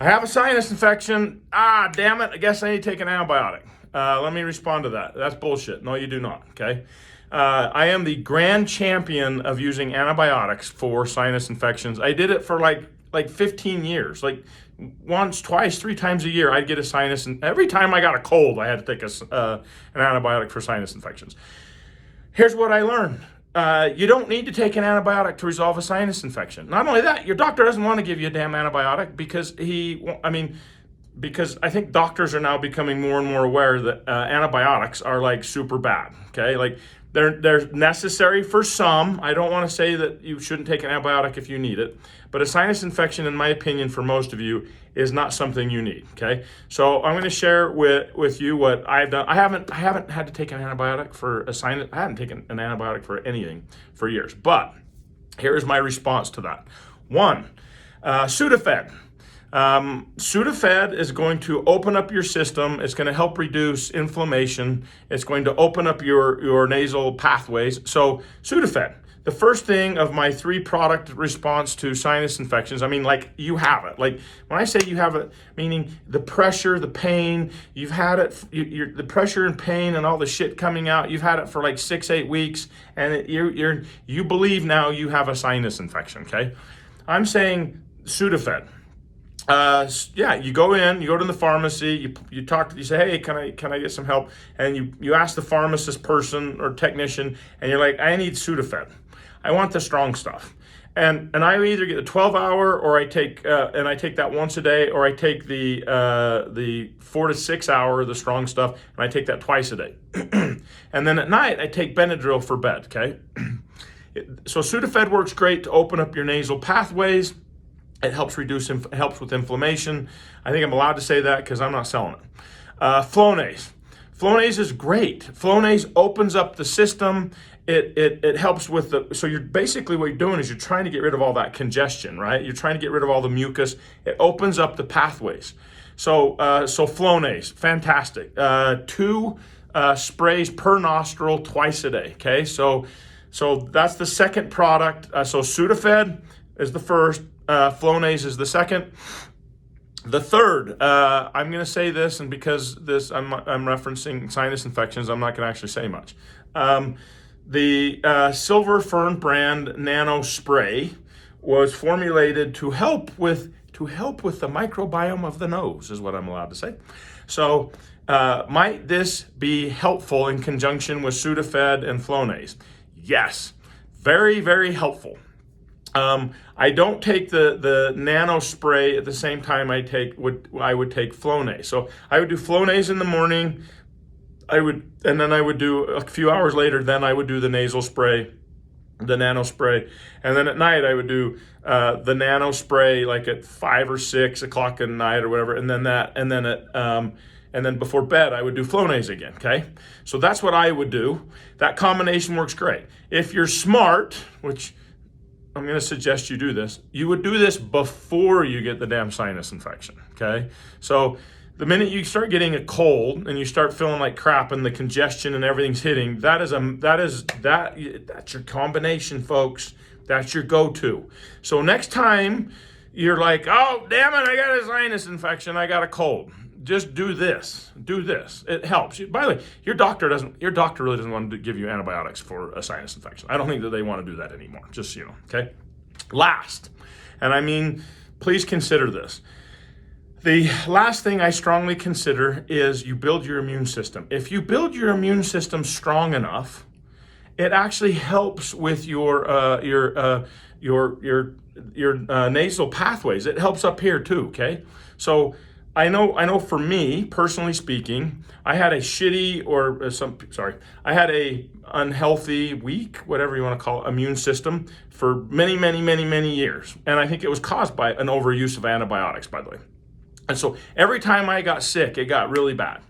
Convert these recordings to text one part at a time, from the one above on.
I have a sinus infection. Damn it. I guess I need to take an antibiotic. Let me respond to that. That's bullshit. No, you do not. Okay. I am the grand champion of using antibiotics for sinus infections. I did it for like 15 years. Like once, twice, 3 times a year, I'd get a sinus, and every time I got a cold, I had to take an antibiotic for sinus infections. Here's what I learned. You don't need to take an antibiotic to resolve a sinus infection. Not only that, your doctor doesn't want to give you a damn antibiotic because I think doctors are now becoming more and more aware that antibiotics are like super bad. Okay, like they're necessary for some. I don't want to say that you shouldn't take an antibiotic if you need it, but a sinus infection, in my opinion, for most of you, is not something you need. Okay, so I'm going to share with you what I've done. I haven't had to take an antibiotic for a sinus. I haven't taken an antibiotic for anything for years. But here is my response to that. One, Sudafed. Sudafed is going to open up your system. It's going to help reduce inflammation. It's going to open up your nasal pathways. So Sudafed, the first thing of my 3-product response to sinus infections, I mean, like, you have it. Like, when I say you have it, meaning the pressure, the pain, you've had it, the pressure and pain and all the shit coming out, you've had it for like 6-8 weeks, and you believe now you have a sinus infection, okay? I'm saying Sudafed. You go to the pharmacy, you talk, you say, hey, can I get some help? And you ask the pharmacist person or technician, and you're like, I need Sudafed. I want the strong stuff. And I either get the 12-hour, or I take that once a day, or I take the 4 to 6 hour, the strong stuff, and I take that twice a day. And then at night, I take Benadryl for bed, okay? So Sudafed works great to open up your nasal pathways. It helps with inflammation. I think I'm allowed to say that because I'm not selling it. Flonase. Flonase is great. Flonase opens up the system. It helps with so you're basically, what you're doing is you're trying to get rid of all that congestion, right? You're trying to get rid of all the mucus. It opens up the pathways. So Flonase, fantastic. 2 sprays per nostril twice a day, okay? So that's the second product. So Sudafed is the first. Flonase is the second. The third, I'm going to say this, and because I'm referencing sinus infections, I'm not going to actually say much. The Silver Fern brand nano spray was formulated to help with the microbiome of the nose, is what I'm allowed to say. So might this be helpful in conjunction with Sudafed and Flonase? Yes, very, very helpful. I don't take the nano spray at the same time I would take Flonase. So I would do Flonase in the morning. And then I would do a few hours later. Then I would do the nasal spray, the nano spray, and then at night I would do the nano spray like at 5 or 6 o'clock at night or whatever. And then before bed I would do Flonase again. Okay, so that's what I would do. That combination works great. If you're smart, which I'm going to suggest you do this, you would do this before you get the damn sinus infection, okay? So the minute you start getting a cold and you start feeling like crap and the congestion and everything's hitting, that's your combination, folks. That's your go-to. So next time you're like, oh, damn it, I got a sinus infection, I got a cold. Just do this. Do this. It helps. By the way, your doctor really doesn't want to give you antibiotics for a sinus infection. I don't think that they want to do that anymore. Just so you know, okay? Last, and I mean, please consider this. The last thing I strongly consider is you build your immune system. If you build your immune system strong enough, it actually helps with your nasal pathways. It helps up here too, okay? So I know for me, personally speaking, I had a unhealthy, weak, whatever you want to call it, immune system for many, many, many, many years. And I think it was caused by an overuse of antibiotics, by the way. And so every time I got sick, it got really bad.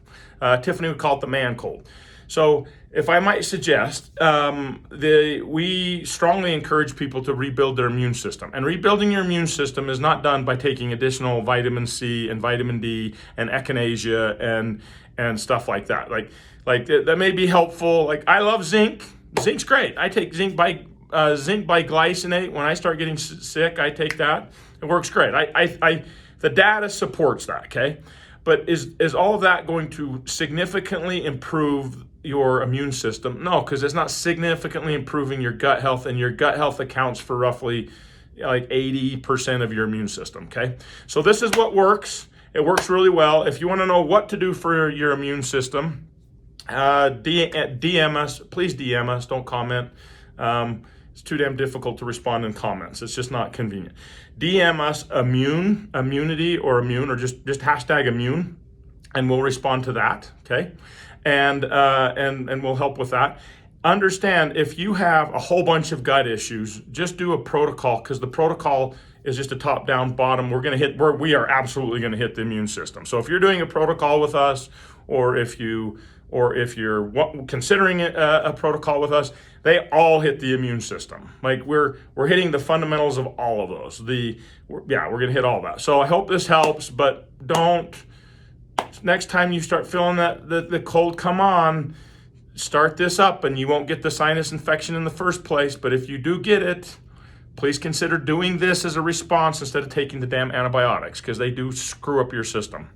Tiffany would call it the man cold. So if I might suggest, we strongly encourage people to rebuild their immune system. And rebuilding your immune system is not done by taking additional vitamin C and vitamin D and echinacea and stuff like that. Like that may be helpful. Like, I love zinc. Zinc's great. I take zinc biglycinate when I start getting sick. I take that. It works great. the data supports that, okay? But is all of that going to significantly improve your immune system? No, because it's not significantly improving your gut health, and your gut health accounts for roughly like 80% of your immune system, okay? So this is what works. It works really well. If you want to know what to do for your immune system, DM us. Please DM us. Don't comment. It's too damn difficult to respond in comments. It's just not convenient. DM us immunity or immune, or just hashtag immune, and we'll respond to that, okay? And we'll help with that. Understand, if you have a whole bunch of gut issues, just do a protocol, because the protocol is just a top down bottom. We are absolutely going to hit the immune system. So if you're doing a protocol with us, or if you're considering a protocol with us, they all hit the immune system. Like we're hitting the fundamentals of all of those. We're going to hit all that. So I hope this helps, but next time you start feeling the cold come on, start this up and you won't get the sinus infection in the first place. But if you do get it, please consider doing this as a response instead of taking the damn antibiotics, because they do screw up your system.